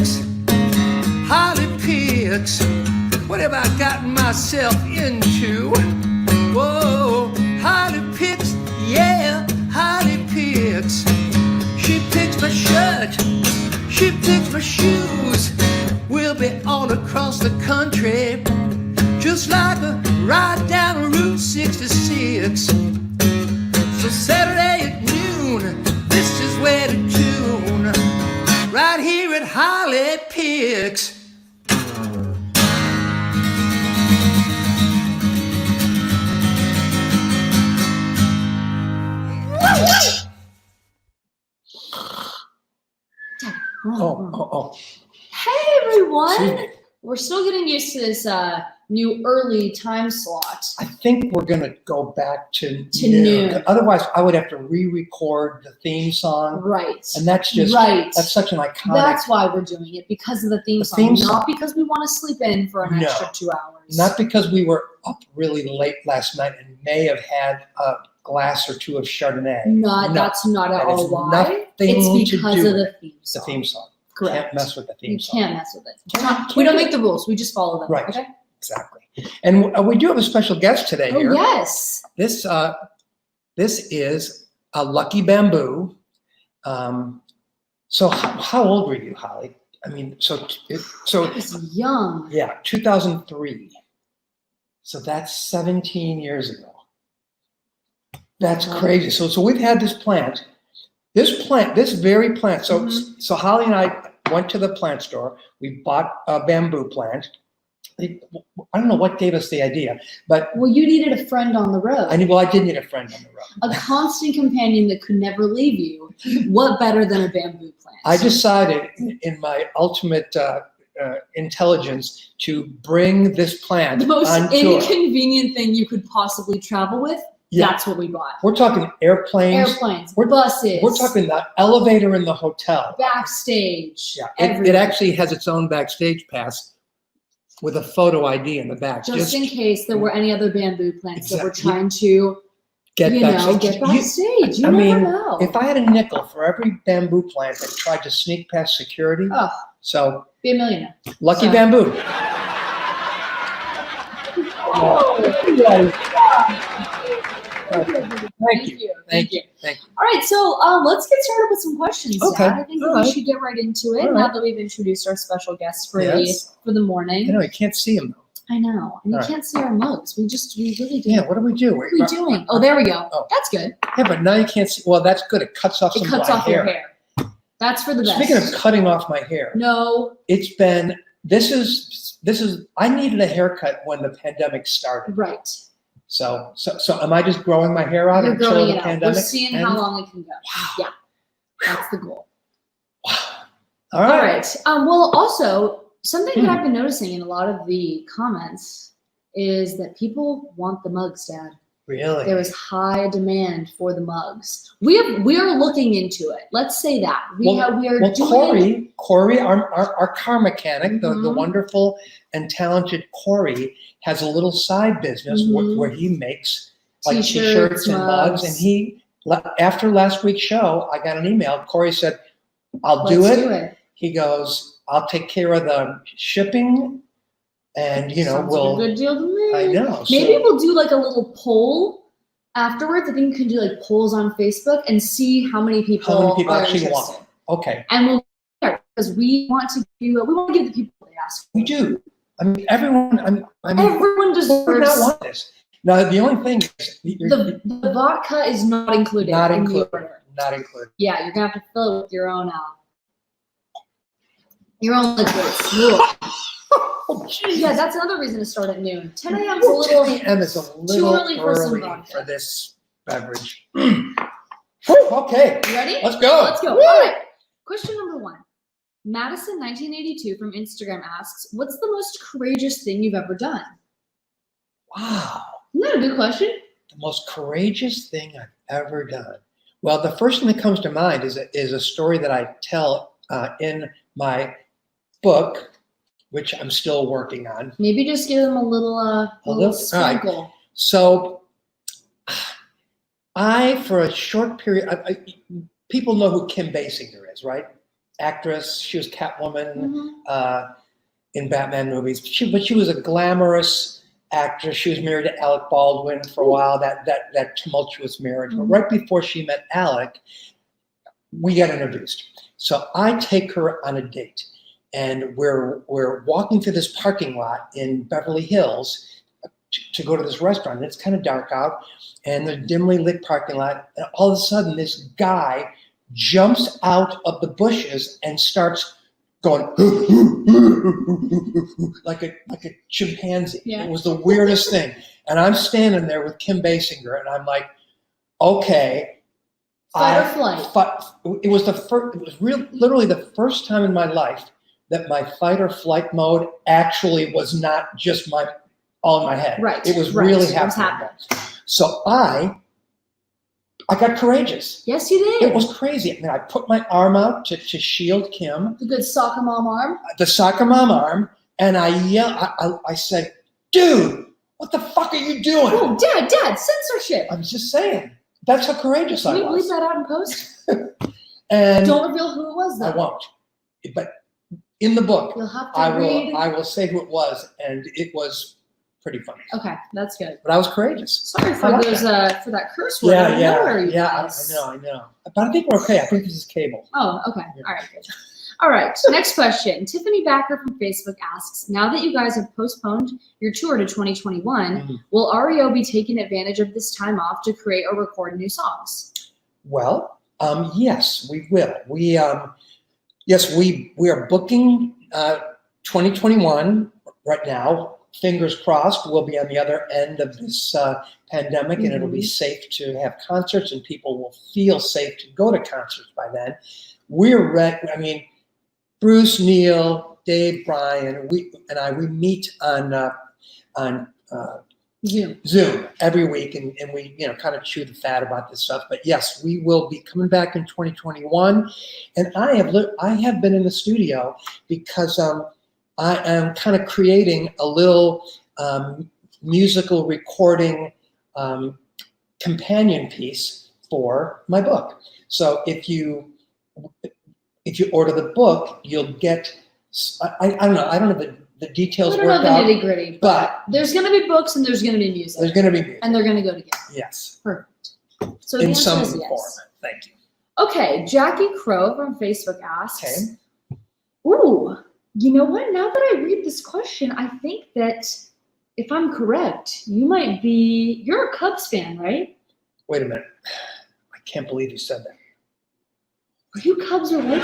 picks, Holly picks. What have I gotten myself into? Whoa, Holly picks, yeah, Holly picks. She picks my shirt, she picks my shoes. We'll be all across the country, just like a ride down Route 66. So Saturday at noon, this is where to tune, right here at Holly Picks. Oh. Hey everyone! We're still getting used to this new early time slot. I think we're gonna go back to noon. Otherwise, I would have to re-record the theme song. Right. And that's just that's such an iconic. That's why we're doing it, because of the theme song, not because we want to sleep in for an extra 2 hours. Not because we were up really late last night and may have had a glass or two of Chardonnay. That's not at all why. It's because of the theme song. The theme song. Correct. Can't mess with the theme song. You can't mess with it. We don't make the rules. We just follow them. Right. Okay. Exactly. And we do have a special guest today here. Yes. This is a Lucky Bamboo. So how old were you, Holly? I mean, so I was young. Yeah, 2003. So that's 17 years ago. That's crazy. So we've had this plant. This very plant. So Holly and I went to the plant store. We bought a bamboo plant. I don't know what gave us the idea, but you needed a friend on the road. I did need a friend on the road. A constant companion that could never leave you. What better than a bamboo plant? I decided, in my ultimate intelligence, to bring this plant the most on tour. Inconvenient thing you could possibly travel with. Yeah. That's what we bought. We're talking airplanes, buses. We're talking the elevator in the hotel, backstage. Yeah, it actually has its own backstage pass with a photo ID in the back, just in case there were any other bamboo plants that were trying to get backstage. You never know. If I had a nickel for every bamboo plant that tried to sneak past security, so be a millionaire. Lucky Bamboo. Thank you. All right, so let's get started with some questions. Okay. I think we should get right into it now that we've introduced our special guest for the morning. I know, you can't see him though. I know, and you can't see our mugs. We really do. Yeah, what do we do? What are we doing? Oh, there we go. Oh. That's good. Yeah, but now you can't see. Well, that's good. It cuts off some of my hair. It cuts off your hair. That's for the best. Speaking of cutting off my hair. No. It's been, this is, I needed a haircut when the pandemic started. Right. So am I just growing my hair out until the pandemic? We're seeing how long it can go. Wow. Yeah, that's the goal. Wow. All right. Well, also, something that I've been noticing in a lot of the comments is that people want the mugs, Dad. Really? There is high demand for the mugs. We are looking into it. Let's say that. Corey, our car mechanic, the wonderful and talented Corey, has a little side business where he makes like t-shirts and mugs. And he, after last week's show, I got an email. Corey said, Let's do it. He goes, I'll take care of the shipping. And Sounds like a good deal to me. I know. Maybe we'll do like a little poll afterwards. I think we can do like polls on Facebook and see how many people actually want it. Okay. And we'll because we want to give the people what they ask for. We do. I mean, everyone deserves. Who would not want this? Now the only thing is the vodka is not included. Not in included. The order. Not included. Yeah, you're gonna have to fill it with your own liquids. Oh, yeah, that's another reason to start at noon. 10 a.m. is a little, 10 a.m. is a little too early for some vodka. For this beverage. Okay. You ready? Let's go. Let's go. All right. Question number 1. Madison 1982 from Instagram asks, what's the most courageous thing you've ever done? Wow. Isn't that a good question? The most courageous thing I've ever done. Well, the first thing that comes to mind is a story that I tell in my book, which I'm still working on. Maybe just give them a little sprinkle. Right. So for a short period, people know who Kim Basinger is, right? actress. She was Catwoman Mhm. in Batman movies. But she was a glamorous actress. She was married to Alec Baldwin for a while. That tumultuous marriage. But right before she met Alec, we got introduced. So I take her on a date, and we're walking through this parking lot in Beverly Hills to go to this restaurant. And it's kind of dark out, and the dimly lit parking lot. And all of a sudden, this guy jumps out of the bushes and starts going like a chimpanzee. Yeah. It was the weirdest thing. And I'm standing there with Kim Basinger, and I'm like, okay. Fight or flight. It was literally the first time in my life that my fight or flight mode actually was not just all in my head. Right. It was right. really It was happening. So I got courageous. Yes, you did. It was crazy. I mean, I put my arm out to shield Kim, The good soccer mom arm. the soccer mom arm, and I yelled. I said, "Dude, what the fuck are you doing?" Oh, Dad, censorship. I was just saying. That's how courageous Can I we was. bleep that out in post? And Don't reveal who it was, though. I won't. But in the book, You'll have to read. I will say who it was, and it was pretty funny. Okay, that's good. But I was courageous. Sorry for I like those for that curse word. Yeah, I I know. But I think we're okay. I think this is cable. Oh, okay. Yeah. All right, good. All right, next question. Tiffany Backer from Facebook asks, now that you guys have postponed your tour to 2021, will REO be taking advantage of this time off to create or record new songs? Well, yes, we will. We are booking 2021 right now. Fingers crossed, we'll be on the other end of this pandemic, and it'll be safe to have concerts, and people will feel safe to go to concerts by then. We're ready. I mean, Bruce, Neil, Dave, Brian, we meet on Zoom every week, and we kind of chew the fat about this stuff. But yes, we will be coming back in 2021, and I have been in the studio because I am kind of creating a little musical recording companion piece for my book. So if you order the book, you'll get, I don't know. I don't know the details worked out. I don't know the nitty gritty, but there's going to be books and there's going to be music. There's going to be music. And they're going to go together. Yes. Perfect. So the in answer some is form. yes. Thank you. Okay, Jackie Crow from Facebook asks, Okay. ooh, you know what? Now that I read this question, I think that if I'm correct, you're a Cubs fan, right? Wait a minute. I can't believe you said that. Are you Cubs or White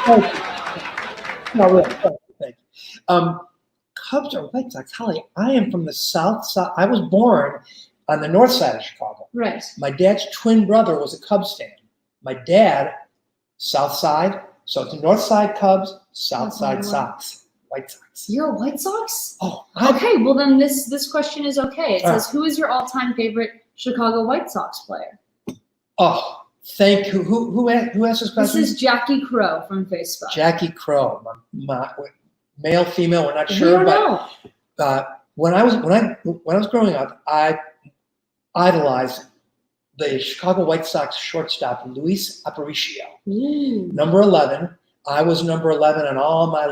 Holly. No, really. Thank you. Cubs or White Sox? Holly, I am from the South Side. I was born on the North Side of Chicago. Right. My dad's twin brother was a Cubs fan. My dad, South Side. So it's North Side Cubs, South Side Sox. White Sox. You're a White Sox? Oh. Okay, well then this question is okay. It says, who is your all-time favorite Chicago White Sox player? Oh, thank you. Who asked this question? This is Jackie Crow from Facebook. Jackie Crow, male, female, we're not We sure, don't but know. when I was growing up, I idolized the Chicago White Sox shortstop Luis Aparicio, number 11. I was number 11 on all my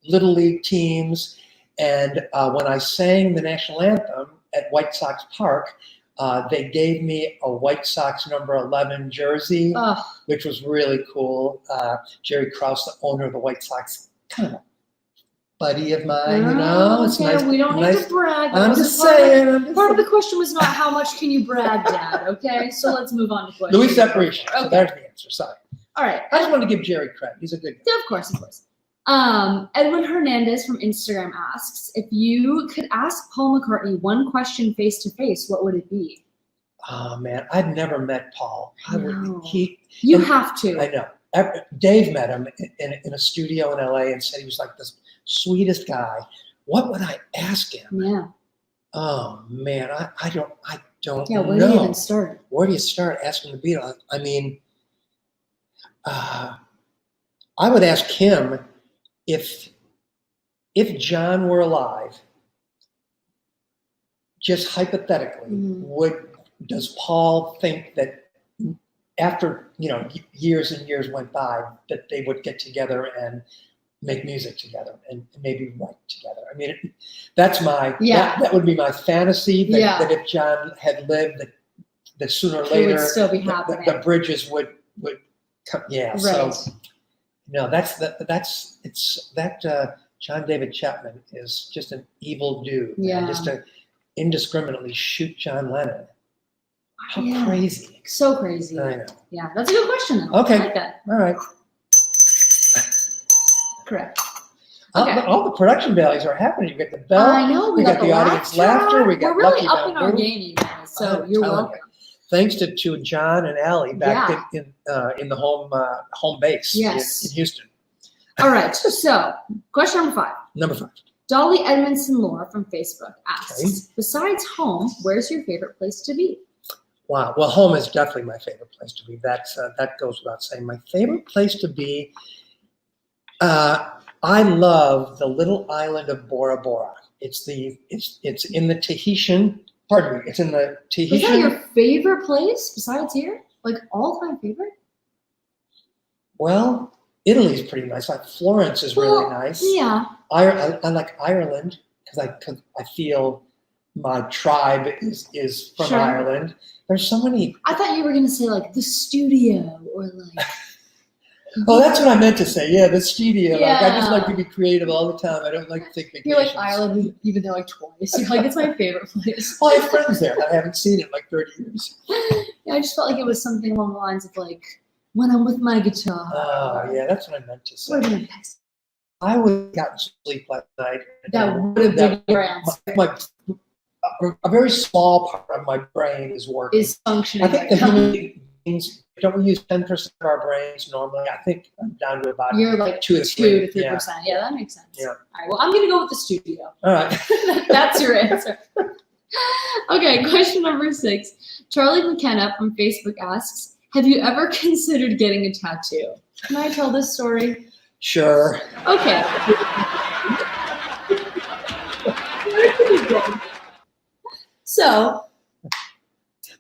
little league teams, and when I sang the national anthem at White Sox Park, they gave me a White Sox number 11 jersey, which was really cool. Jerry Krause, the owner of the White Sox, kind of a buddy of mine, It's nice. We don't need to brag. I'm just saying. Part of the question was not how much can you brag, Dad, okay? So let's move on to questions. Luis Aparicio. Okay. So there's the answer. Sorry. All right. I just wanted to give Jerry credit. He's a good guy. Yeah, of course. Edwin Hernandez from Instagram asks, if you could ask Paul McCartney one question face to face, what would it be? Oh man, I've never met Paul. You have to. I know. Dave met him in a studio in LA and said he was like the sweetest guy. What would I ask him? Yeah. Oh man, I don't Yeah, where know. do you even start? Where do you start asking the Beatles? I mean, I would ask him if John were alive, just hypothetically, does Paul think that after, years and years went by, that they would get together and make music together and maybe write together. I mean, that's that would be my fantasy, that if John had lived, that sooner or later, it would still be happening. The bridges would come. Yeah. Right. So, John David Chapman is just an evil dude. Yeah. And just to indiscriminately shoot John Lennon. How crazy. So crazy. I know. Yeah, that's a good question though. Okay. I like that. All right. Correct. Okay. All the production values are happening. You get the bell. I know. We got the audience laughter. We got We're really Lucky upping our Bamboo. game, you guys. So I'm you're telling welcome. you. Thanks to John and Allie back in the home base in Houston. All right. So question number 5. Number 5. Dolly Edmondson Lore from Facebook asks, besides home, where's your favorite place to be? Wow. Well, home is definitely my favorite place to be. That goes without saying. My favorite place to be, I love the little island of Bora Bora. It's in the Tahitian. Pardon me. It's in the Tahitian. Is that your favorite place besides here? Like all-time favorite? Well, Italy's pretty nice. Like Florence is really nice. Yeah. I like Ireland because I feel my tribe is from Ireland. There's so many. I thought you were gonna say like the studio or like. Oh, that's what I meant to say. Yeah, the studio. Yeah. Like, I just like to be creative all the time. I don't like to take vacations. You're like Ireland. You've been there like twice. You're like, it's my favorite place. Well, I have friends there that I haven't seen in like 30 years. Yeah, I just felt like it was something along the lines of like when I'm with my guitar. Oh, yeah, that's what I meant to say. We're gonna text. I would have gotten sleep last night. That would have been your answer. A very small part of my brain is working. Is functioning. I think the human beings, don't we use 10% of our brains normally? I think I'm down to about You're like 2 to 3%. Yeah, that makes sense. Yeah. All right, well, I'm going to go with the studio. All right. That's your answer. Okay, question number 6. Charlie McKenna from Facebook asks, have you ever considered getting a tattoo? Can I tell this story? Sure. Okay. So,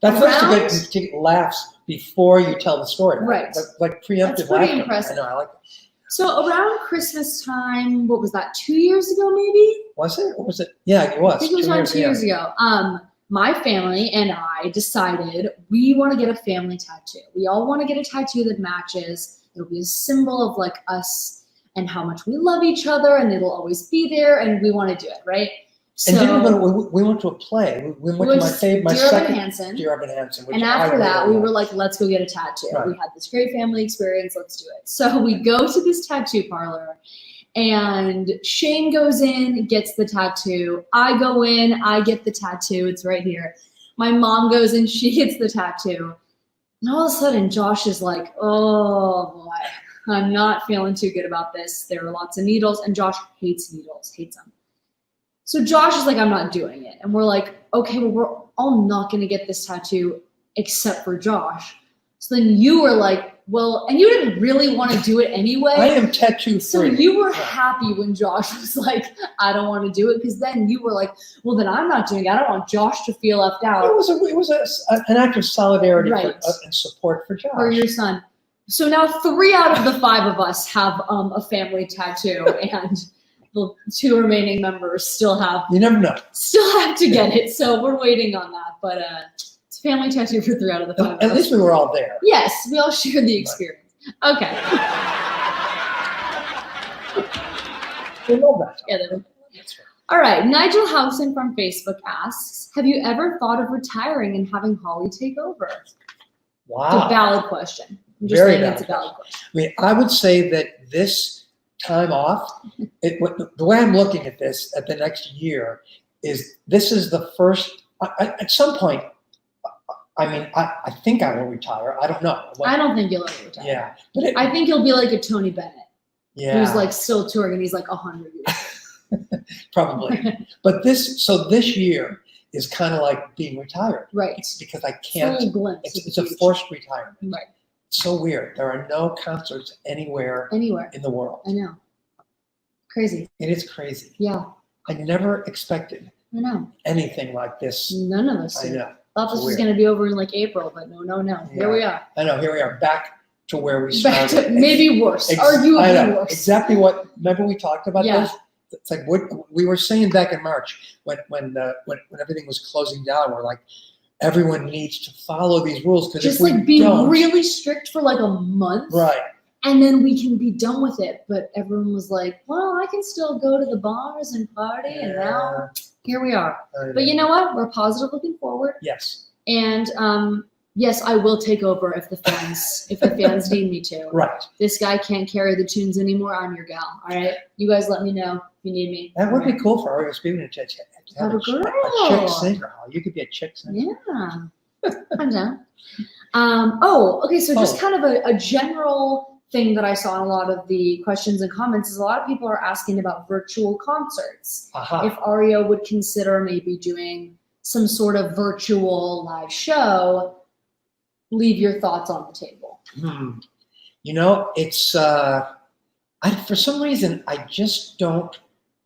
that's supposed to get laughs before you tell the story. Right. Like preemptive That's pretty laughter. impressive. I know, I like it. So around Christmas time, what was that, 2 years ago maybe? Was it? Or was it? Yeah, it was. I think it was around 2 years ago. My family and I decided we want to get a family tattoo. We all want to get a tattoo that matches. It'll be a symbol of like us and how much we love each other, and it'll always be there, and we want to do it, right? And we went to a play. We went to my second Dear Evan Hansen. And after that, we were like, let's go get a tattoo. Right. We had this great family experience. Let's do it. So we go to this tattoo parlor, and Shane goes in, gets the tattoo. I go in, I get the tattoo. It's right here. My mom goes in, she gets the tattoo. And all of a sudden, Josh is like, oh boy, I'm not feeling too good about this. There are lots of needles, and Josh hates needles, hates them. So Josh is like, I'm not doing it. And we're like, okay, well, we're all not going to get this tattoo except for Josh. So then you were like, well, and you didn't really want to do it anyway. I am tattoo free. So you were happy when Josh was like, I don't want to do it, because then you were like, well, then I'm not doing it. I don't want Josh to feel left out. It was an act of solidarity and support for Josh. For your son. So now 3 out of the 5 of us have a family tattoo, and the 2 remaining members still have. You never know. Still have to get it. So we're waiting on that. But it's a family tattoo for 3 out of the 5. At least we were all there. Yes, we all shared the experience. Okay. We love that. Yeah, that's right. All right. Nigel Housen from Facebook asks, have you ever thought of retiring and having Holly take over? Wow. It's a valid question. I'm just saying it's a valid question. I mean, I would say that this time off, the way I'm looking at this at the next year is this is the first, at some point, I mean, I think I will retire. I don't know. I don't think you'll ever retire. Yeah. But I think you'll be like a Tony Bennett. Yeah. Who's like still touring, and he's like 100 years. Probably. But this year is kind of like being retired. Right. It's because I can't. It's a forced retirement. Right. It's so weird. There are no concerts anywhere in the world. I know. Crazy. It is crazy. Yeah. I never expected anything like this. None of us I did. know. Thought this was Weird. going to be over in like April, but no. Here we are. I know. Here we are, back to where we Back started. to maybe worse, I arguably know worse. exactly what. Remember we talked about Yeah. this. It's like what we were saying back in March when everything was closing down. We're like, everyone needs to follow these rules because Just if we like be don't, really strict for like a month. right? And then we can be done with it. But everyone was like, well, I can still go to the bars and party. And now here we are. But you know what? We're positive looking forward. Yes. And yes, I will take over if the fans need me to. Right. This guy can't carry the tunes anymore. I'm your gal. All right. You guys let me know if you need me. That would All be cool for REO Speedwagon to have Have a a chick girl. singer. You could be a chick singer. Yeah. I'm down. Okay. So just kind of a general thing that I saw in a lot of the questions and comments is a lot of people are asking about virtual concerts. If REO would consider maybe doing some sort of virtual live show, leave your thoughts on the table. You know, it's for some reason I just don't.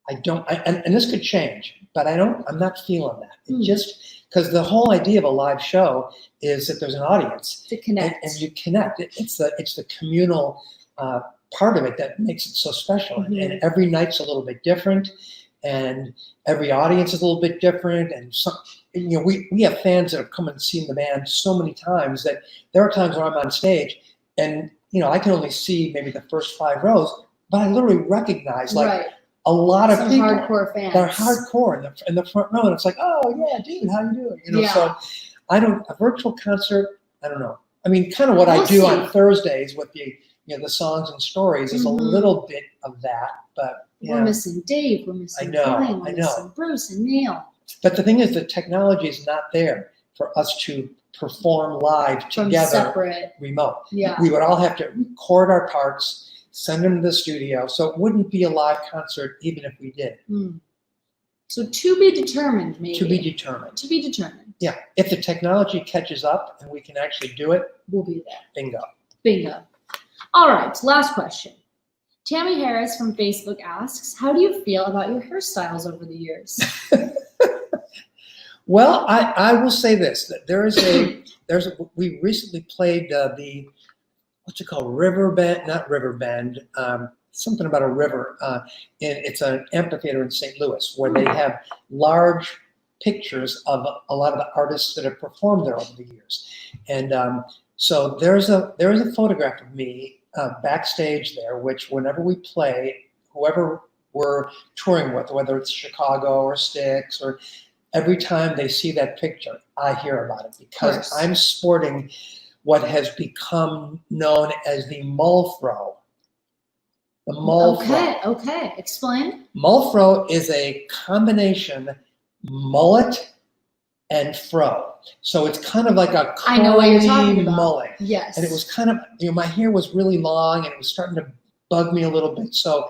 And this could change, but I'm not feeling that. It just because the whole idea of a live show is that there's an audience To connect. and you connect. It's the communal part of it that makes it so special. And every night's a little bit different, and every audience is a little bit different. And some, you know, we have fans that have come and seen the band so many times that there are times where I'm on stage, and you know I can only see maybe the first 5 rows, but I literally recognize like a lot of Some people hardcore fans. that are hardcore in the front row, and it's like, oh yeah, dude, how you doing? You know, so a virtual concert, I don't know. I mean, kind of what I do on Thursdays with the the songs and stories is a little bit of that, but yeah. We're missing Dave. We're missing Brian. We're missing Bruce and Neil. But the thing is, the technology is not there for us to perform live together, separate, remote. Yeah, we would all have to record our parts, send them to the studio, so it wouldn't be a live concert even if we did. So to be determined, maybe. To be determined. To be determined. Yeah, if the technology catches up and we can actually do it, we'll be there. Bingo. All right, last question. Tammy Harris from Facebook asks, how do you feel about your hairstyles over the years? Well, I will say this, that we recently played the, what's it called, not River Bend, something about a river. It's an amphitheater in St. Louis where they have large pictures of a lot of the artists that have performed there over the years. And so there's a photograph of me backstage there, which whenever we play, whoever we're touring with, whether it's Chicago or Styx, or every time they see that picture, I hear about it because I'm sporting what has become known as the mulfro. The mulfro. Okay. Explain. Mulfro is a combination mullet and fro. So it's kind of like a I know what you're talking about. mullet. Yes. And it was kind of, my hair was really long and it was starting to bug me a little bit. So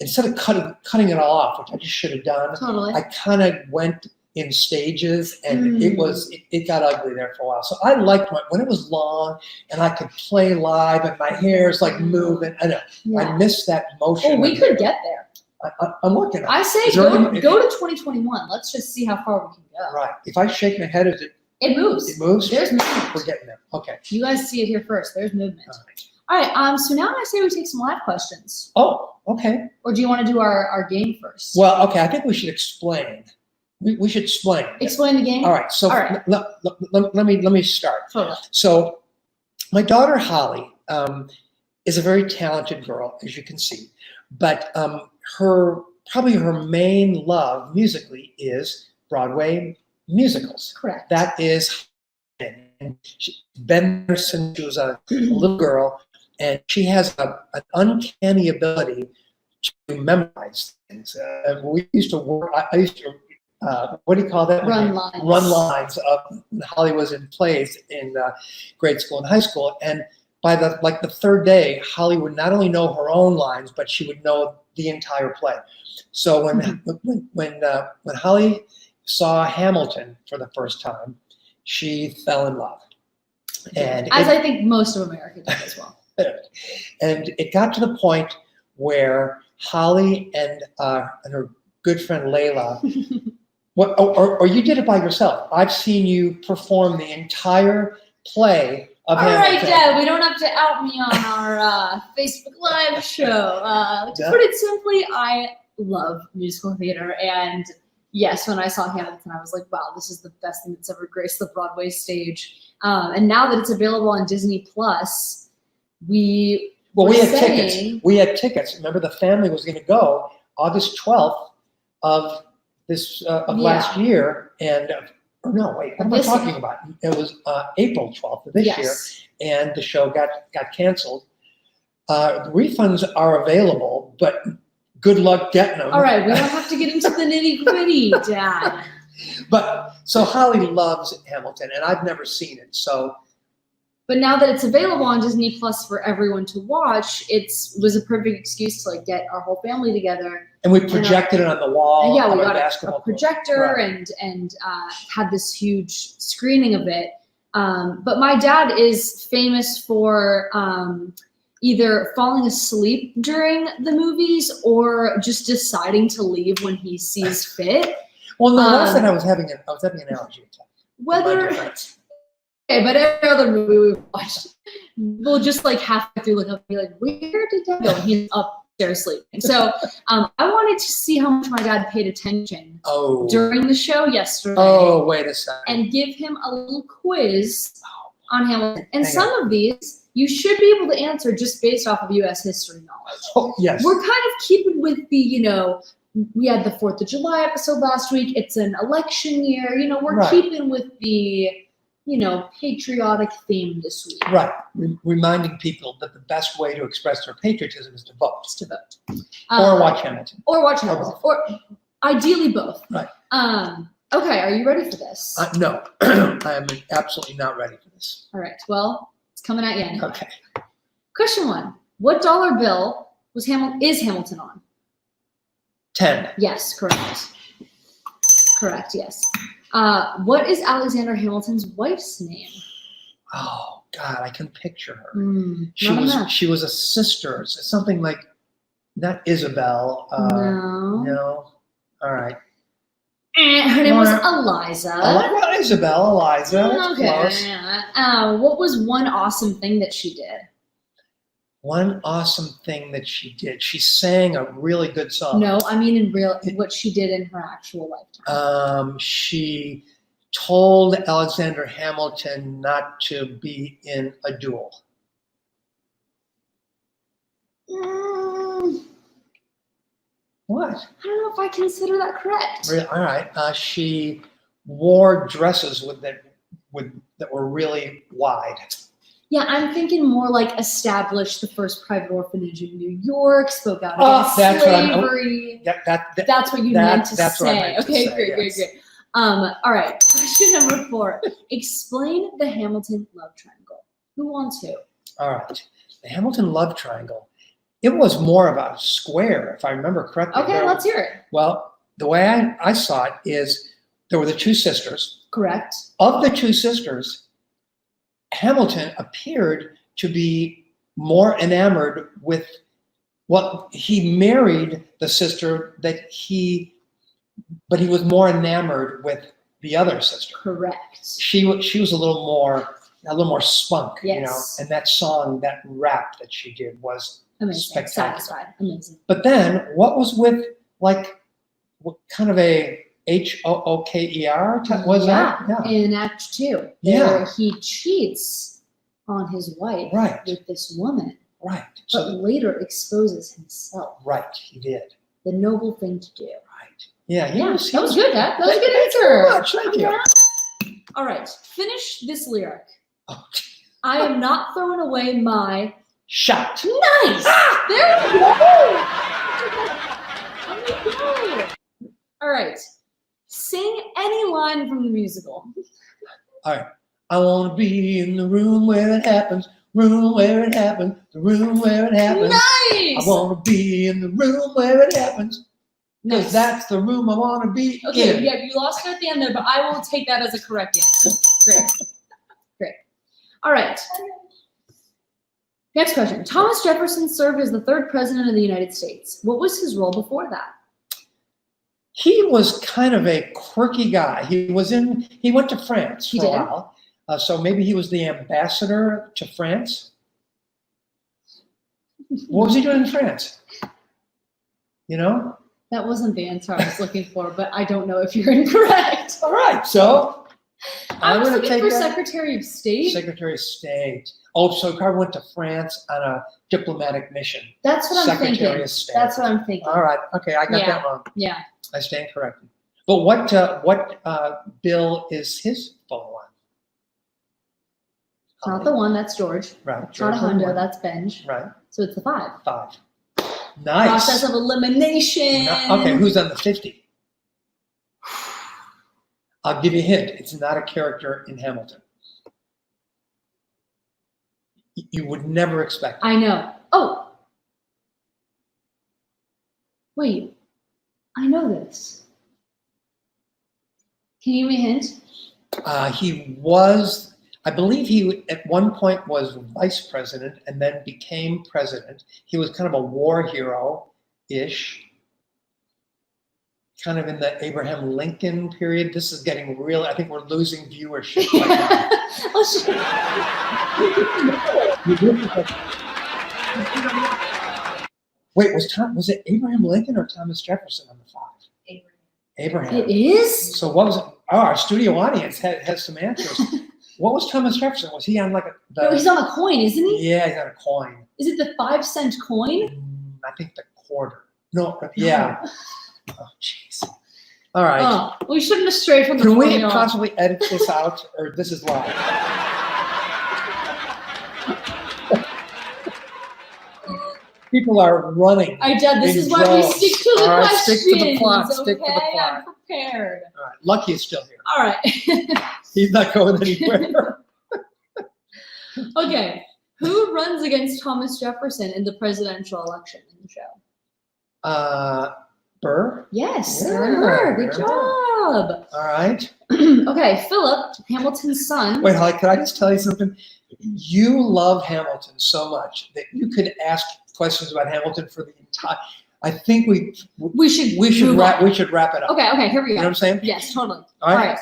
instead of cutting it all off, which I just should have done, I kind of went in stages, and it got ugly there for a while. So I liked when it was long and I could play live and my hair is like moving. I know. I miss that motion. Oh, we could get there. I'm working on it. I say go to 2021. Let's just see how far we can go. Right. If I shake my head, it moves. It moves? There's movement. We're getting there. Okay. You guys see it here first. There's movement. All right. So now I say we take some live questions. Oh, okay. Or do you want to do our game first? Well, okay. I think we should explain. We should explain. Explain the game? All right. So let me start. Totally. So my daughter, Holly, is a very talented girl, as you can see. But probably her main love musically is Broadway musicals. Correct. That is, she's been there since she was a little girl, and she has an uncanny ability to memorize things. We used to work. I used to. What do you call that? Run lines. Run lines of when Holly was in plays in grade school and high school, and by the third day, Holly would not only know her own lines, but she would know the entire play. So when Holly saw Hamilton for the first time, she fell in love. And I think most of America did as well. And it got to the point where Holly and her good friend Layla What? Or you did it by yourself. I've seen you perform the entire play of All right, Hamilton. Dad, we don't have to out me on our Facebook Live show. To put it simply, I love musical theater. And yes, when I saw Hamilton, I was like, wow, this is the best thing that's ever graced the Broadway stage. And now that it's available on Disney Plus, we had tickets. We had tickets. Remember, the family was going to go August 12th of this last year, and or no, wait, what am I talking about? It was April 12th of this year, and the show got canceled. The refunds are available, but good luck getting them. All right, we don't have to get into the nitty gritty, Dad. But so Holly loves Hamilton, and I've never seen it. So, but now that it's available on Disney Plus for everyone to watch, was a perfect excuse to like get our whole family together. And we projected it on the wall. Yeah, we on got a projector and had this huge screening of it. But my dad is famous for either falling asleep during the movies or just deciding to leave when he sees fit. Well, no, last night I was having an allergy attack. Okay, but every other movie we've watched, we'll just like halfway through look up and be like, where did Dad go? And he's upstairs sleeping. So I wanted to see how much my dad paid attention during the show yesterday. Oh, wait a second. And give him a little quiz on Hamilton. And some of these you should be able to answer just based off of U.S. history knowledge. Oh, yes. We're kind of keeping with the, we had the 4th of July episode last week. It's an election year. We're keeping with the, patriotic theme this week. Right. Reminding people that the best way to express their patriotism is to vote. Or watch Hamilton. Or ideally both. Right. Okay, are you ready for this? No, I am absolutely not ready for this. All right, well, it's coming at you anyway. Okay. Question 1. What dollar bill is Hamilton on? 10. Yes, correct. Correct, yes. What is Alexander Hamilton's wife's name? Oh God, I can picture her. She was a sister. Something like not Isabel. No. All right. Her name was Eliza. Well, Isabel, Eliza. Okay. Close. What was one awesome thing that she did? One awesome thing that she did. She sang a really good song. No, I mean what she did in her actual lifetime. She told Alexander Hamilton not to be in a duel. What? I don't know if I consider that correct. Really? All right. She wore dresses that were really wide. Yeah, I'm thinking more like established the first private orphanage in New York, spoke out against slavery. That's what you meant to say. Okay, great. All right, question number 4. Explain the Hamilton love triangle. Who wants who? All right, the Hamilton love triangle. It was more about a square, if I remember correctly. Okay, let's hear it. Well, the way I saw it is there were the 2 sisters. Correct. Of the 2 sisters, Hamilton appeared to be more enamored with he married the sister but he was more enamored with the other sister. Correct. She was a little more spunk, yes. And that song, that rap that she did was amazing. Spectacular. Satisfied. Amazing. But then what was with what kind of a Hooker was that? Yeah, in Act 2. Where he cheats on his wife with this woman. Right. But later exposes himself. Right, he did. The noble thing to do. Right. Yeah, that was good, Dad. That was a good answer. Thank you. All right, finish this lyric. Oh. I am not throwing away my shot. Nice. There we go. All right. Sing any line from the musical. All right. I want to be in the room where it happens, room where it happens, the room where it happens. Nice. I want to be in the room where it happens. Because that's the room I want to be in. Yeah, you lost it at the end there, but I will take that as a correct answer. Great. All right. Next question. Thomas Jefferson served as the 3rd president of the United States. What was his role before that? He was kind of a quirky guy. He went to France He for a did? while. So maybe he was the ambassador to France. What was he doing in France? You know? That wasn't the answer I was looking for, but I don't know if you're incorrect. All right, so I was I'm gonna looking take for that. Secretary of State. Secretary of State. Oh, so Carver went to France on a diplomatic mission. That's what I'm Secretary thinking. of State. That's what I'm thinking. All right, okay, I got Yeah. that wrong. Yeah. I stand corrected. But what bill is his phone line? It's not the one, that's George. Right. It's not a George hundo, one. that's Benj. Right. So it's the 5. 5. Nice. Process of elimination. Okay, who's on the 50? I'll give you a hint. It's not a character in Hamilton. You would never expect it. I know. Oh. Wait. I know this. Can you give me a hint? He was, I believe he at one point was vice president and then became president. He was kind of a war hero-ish, kind of in the Abraham Lincoln period. This is getting real. I think we're losing viewership right now. Wait, was it Abraham Lincoln or Thomas Jefferson on the 5? Abraham. It is? So what was it? Oh, our studio audience has some answers. What was Thomas Jefferson? Was he on like No, he's on a coin, isn't he? Yeah, he's on a coin. Is it the 5-cent coin? I think the quarter. No, yeah. Oh, jeez. All right. Oh, we shouldn't have strayed from the Can we formula. possibly edit this out, or this is live? People are running. I did. This in is why we droves. stick to the All right, questions. stick to the plot. Stick to the okay? plot. I'm prepared. All right. Lucky is still here. All right. He's not going anywhere. Okay. Who runs against Thomas Jefferson in the presidential election in the show? Burr. Yes, Yeah, Aaron Burr. Good Aaron job. All right. Okay, Philip, Hamilton's son. Wait, Holly, could I just tell you something? You love Hamilton so much that you could ask questions about Hamilton for the entire. I think we should should move wrap on. it up. Okay, here we You know go. what I'm saying? Yes, totally. All right.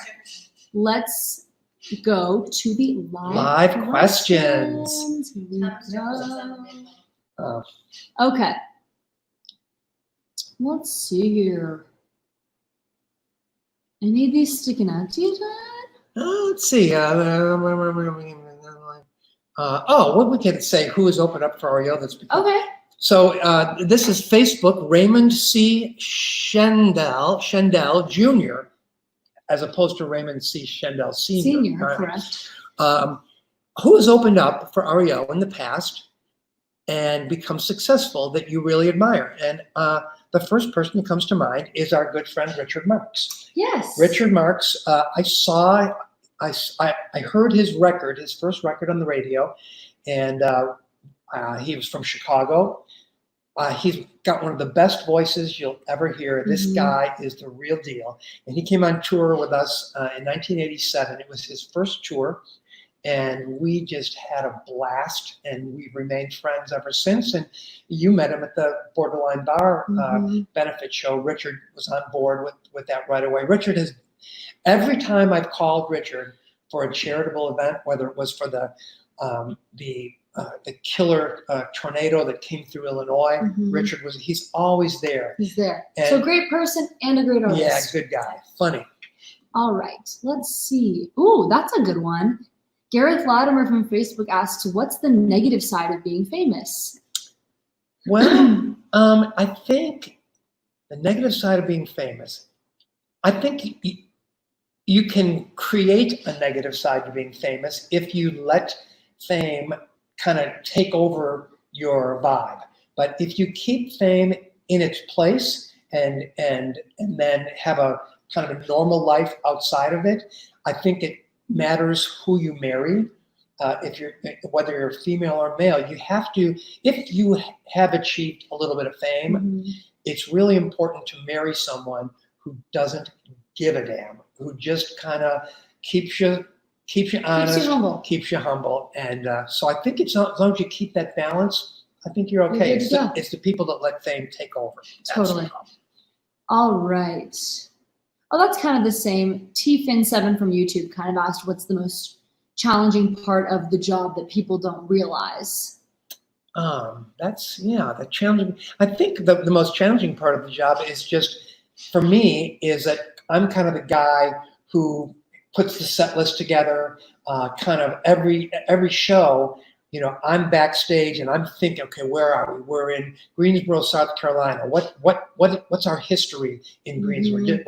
Let's go to the Live questions. Here we go. Oh. Okay. Let's see here. Any of these sticking out to you, Dad? Let's see. What we can say? Who has opened up for Ariel? That's Okay. So this is Facebook. Raymond C. Shendell Jr. as opposed to Raymond C. Shendell Sr. Senior, All right. correct. Who has opened up for Ariel in the past and become successful that you really admire? And the first person that comes to mind is our good friend Richard Marx. Yes. Richard Marx, I heard his record, his first record on the radio, and he was from Chicago. He's got one of the best voices you'll ever hear. This guy is the real deal. And he came on tour with us in 1987. It was his first tour, and we just had a blast, and we've remained friends ever since. And you met him at the Borderline Bar benefit show. Richard was on board with that right away. Richard has, every time I've called Richard for a charitable event, whether it was for the killer tornado that came through Illinois, Richard he's always there. He's there. And- So great person and a great artist. Yeah, good guy. Funny. All right. Let's see. Ooh, that's a good one. Gareth Latimer from Facebook asks, what's the negative side of being famous? Well, I think the negative side of being famous, I think you can create a negative side to being famous if you let fame kind of take over your vibe. But if you keep fame in its place and then have a kind of a normal life outside of it, I think it matters who you marry. Whether you're female or male, you have to, if you have achieved a little bit of fame, it's really important to marry someone who doesn't give a damn, who just kind of keeps you honest, keeps you humble. And so I think as long as you keep that balance, I think you're okay. You're good to go. It's the people that let fame take over. That's Totally. the problem. All right. Oh, that's kind of the same. TFin7 from YouTube kind of asked, what's the most challenging part of the job that people don't realize? The challenging. I think the most challenging part of the job is just, for me, is that I'm kind of the guy who puts the set list together. Kind of every show, I'm backstage and I'm thinking, okay, where are we? We're in Greensboro, South Carolina. What's our history in Greensboro?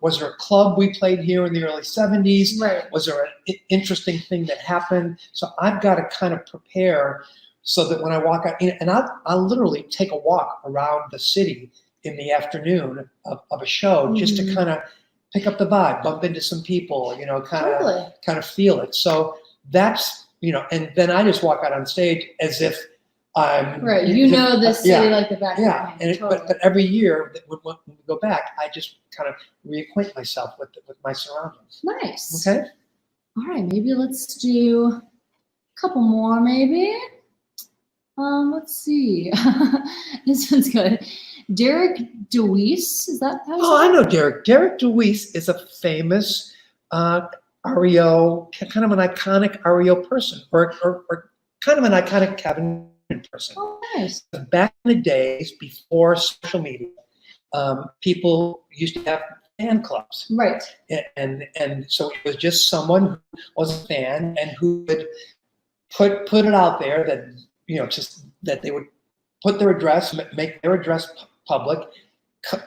Was there a club we played here in the early 70s? Right. Was there an interesting thing that happened? So I've got to kind of prepare so that when I walk out, and I'll literally take a walk around the city in the afternoon of a show just to kind of pick up the vibe, bump into some people, kind of feel it. So that's, and then I just walk out on stage as if I'm right. The city like the back of your hand. And but every year when we go back, I just kind of reacquaint myself with my surroundings. Nice. Okay. All right. Maybe let's do a couple more. Maybe. Let's see. This one's good. Derek DeWeese, is that how you say it? I know Derek. Derek DeWeese is a famous REO, kind of an iconic REO person, or kind of an iconic Kevin person. Oh, nice. Back in the days before social media, people used to have fan clubs. Right. And so it was just someone who was a fan and who would put it out there that, just that they would put their address, make their address public.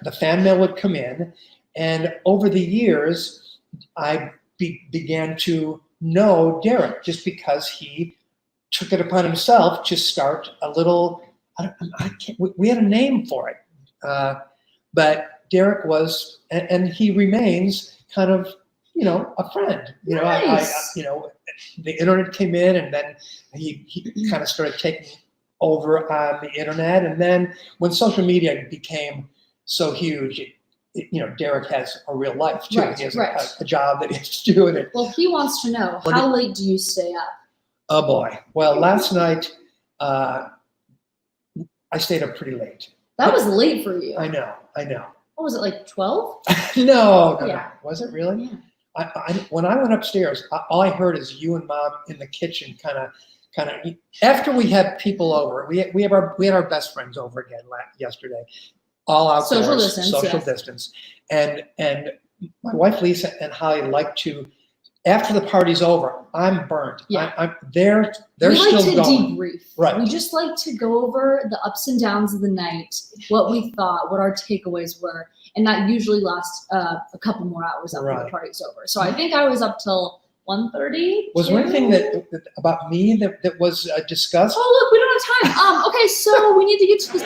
The fan mail would come in. And over the years, I began to know Derek just because he took it upon himself to start a little, we had a name for it. But Derek was, and he remains kind of, a friend. Nice. The internet came in, and then he kind of started taking over on the internet. And then when social media became so huge, Derek has a real life too. Right, he has right. a job that he has to do in it. Well, he wants to know, how late do you stay up? Oh boy. Well, last night I stayed up pretty late. That was late for you. I know. What was it, like 12? No. Yeah. Was it really? Yeah. When I went upstairs, all I heard is you and Mom in the kitchen, kind of. After we had people over, we had our best friends over again yesterday, all outdoors, social distance, and my wife Lisa and Holly like to. After the party's over, I'm burnt. Yeah. They're we still like to going. debrief. Right. We just like to go over the ups and downs of the night, what we thought, what our takeaways were, and that usually lasts a couple more hours after the party's over. So I think I was up till 1:30. Was there anything that about me that was discussed? Oh, look, we don't have time. Okay, so we need to get to this.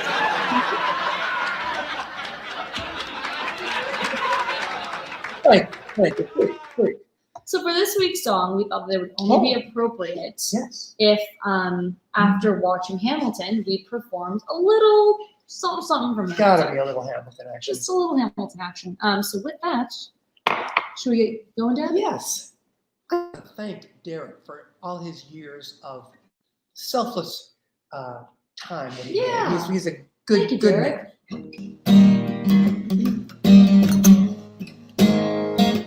Thank you. Please. So for this week's song, we thought they would only be appropriate if, after watching Hamilton, we performed a little something from it. Gotta be a little Hamilton action. Just a little Hamilton action. So with that, should we get going, Dad? Yes. I thank Derek for all his years of selfless time that he did. He's a good man.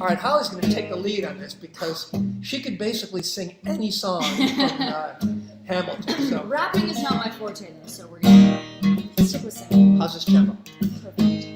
All right, Holly's going to take the lead on this because she could basically sing any song from Hamilton. So rapping is not my forte, though, so we're going to stick with singing. How's this tempo? Perfect.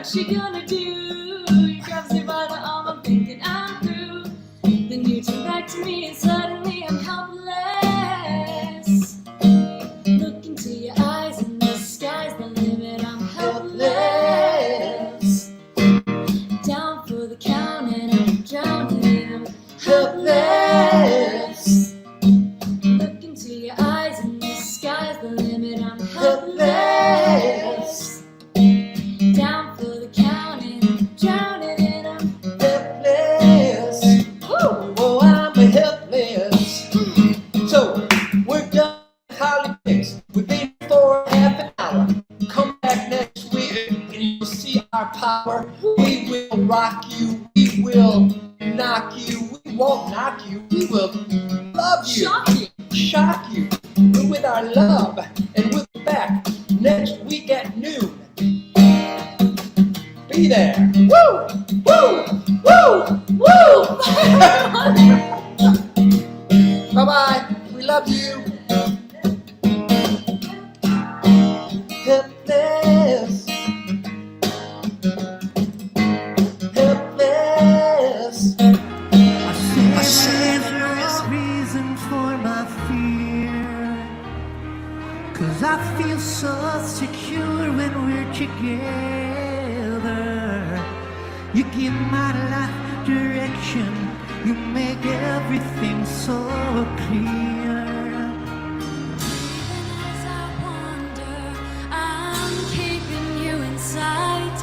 She gonna do? You grabs me by the arm, I'm thinking I'm through. Then you turn back to me and suddenly I'm helpless. will knock you. We won't knock you. We will love you. Shock you with our love. And we'll be back next week at noon. Be there. Woo! Woo! Woo! Woo! Bye-bye. We love you. Helpless. Helpless. I said there is reason for my fear, 'cause I feel so secure when we're together. You give my life direction, you make everything so clear. Even as I wander, I'm keeping you in sight.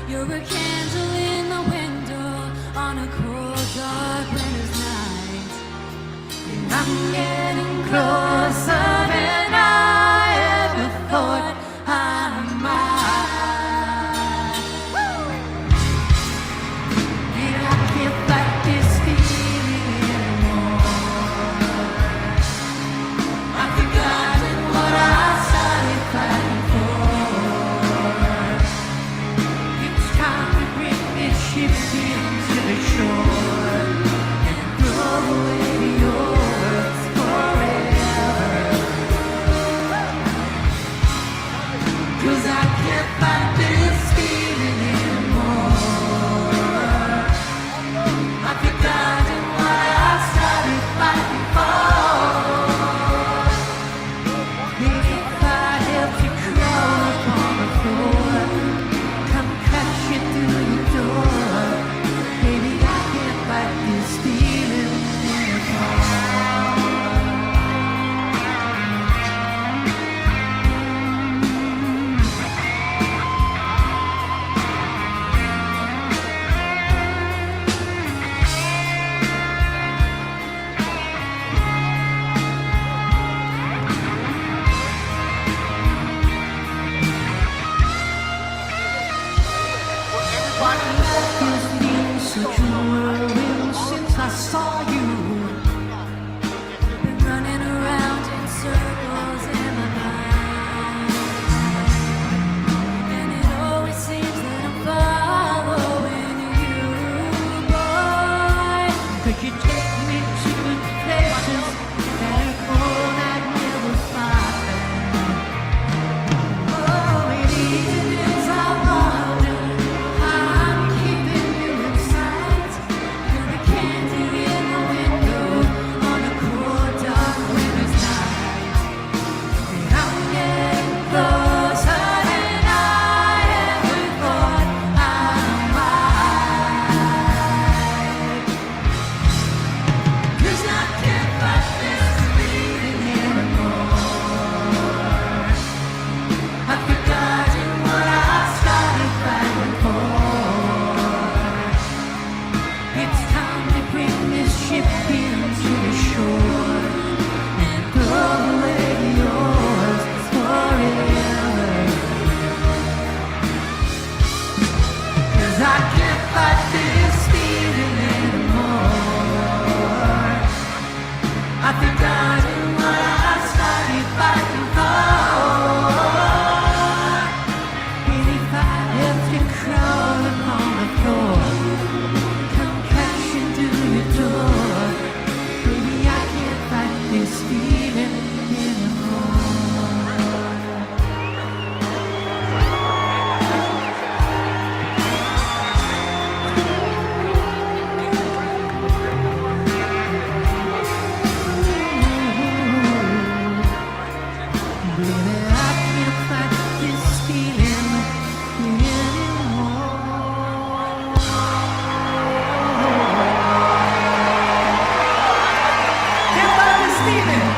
You're a candle in the window on a cold, dark winter's night. And I'm getting closer than I ever thought I might. And I can't fight this feeling anymore. I've forgotten what I started fighting for. It's time to bring this ship into the shore and throw away yours forever. 'Cause I can't fight this feeling anymore. I've forgotten what I started fighting for. If I help you crawl upon the floor, come crashing through the door, baby, I can't fight this feeling anymore. It's been such a whirlwind since I saw you. Been running around in circles in my mind, and it always seems that I'm following you, boy. Could you take me to places that are cold I'd never find? Oh, it is I wonder. I'm keeping you in sight. You're a candle in the window on a cold, dark winter's night. And I'm getting closer than I ever thought I might. 'Cause I can't fight this feeling anymore. I've forgotten what I started fighting for. It's time to bring this ship into the shore and throw away yours forever. 'Cause I can't fight this feeling anymore. I've forgotten what I started fighting for. And if I have to crawl upon the floor, come crashing through your door, baby, I can't fight this feeling anymore. Baby, I can't fight this feeling anymore. Can't fight this feeling.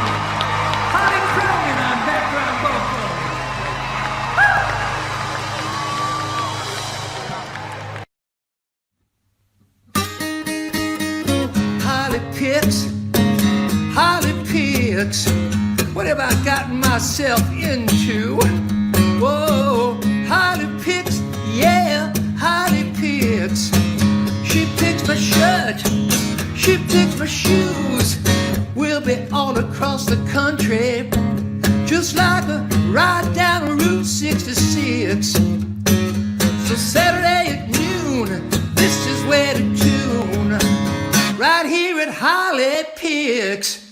Hypothetical Cronin on background vocal. Holly picks, Holly picks. What have I gotten myself into? Whoa, Holly picks, yeah, Holly picks. She picks my shirt, she picks my shoes. We'll be all across the country, just like a ride down Route 66. So Saturday at noon, this is where to tune, right here at Holly Picks.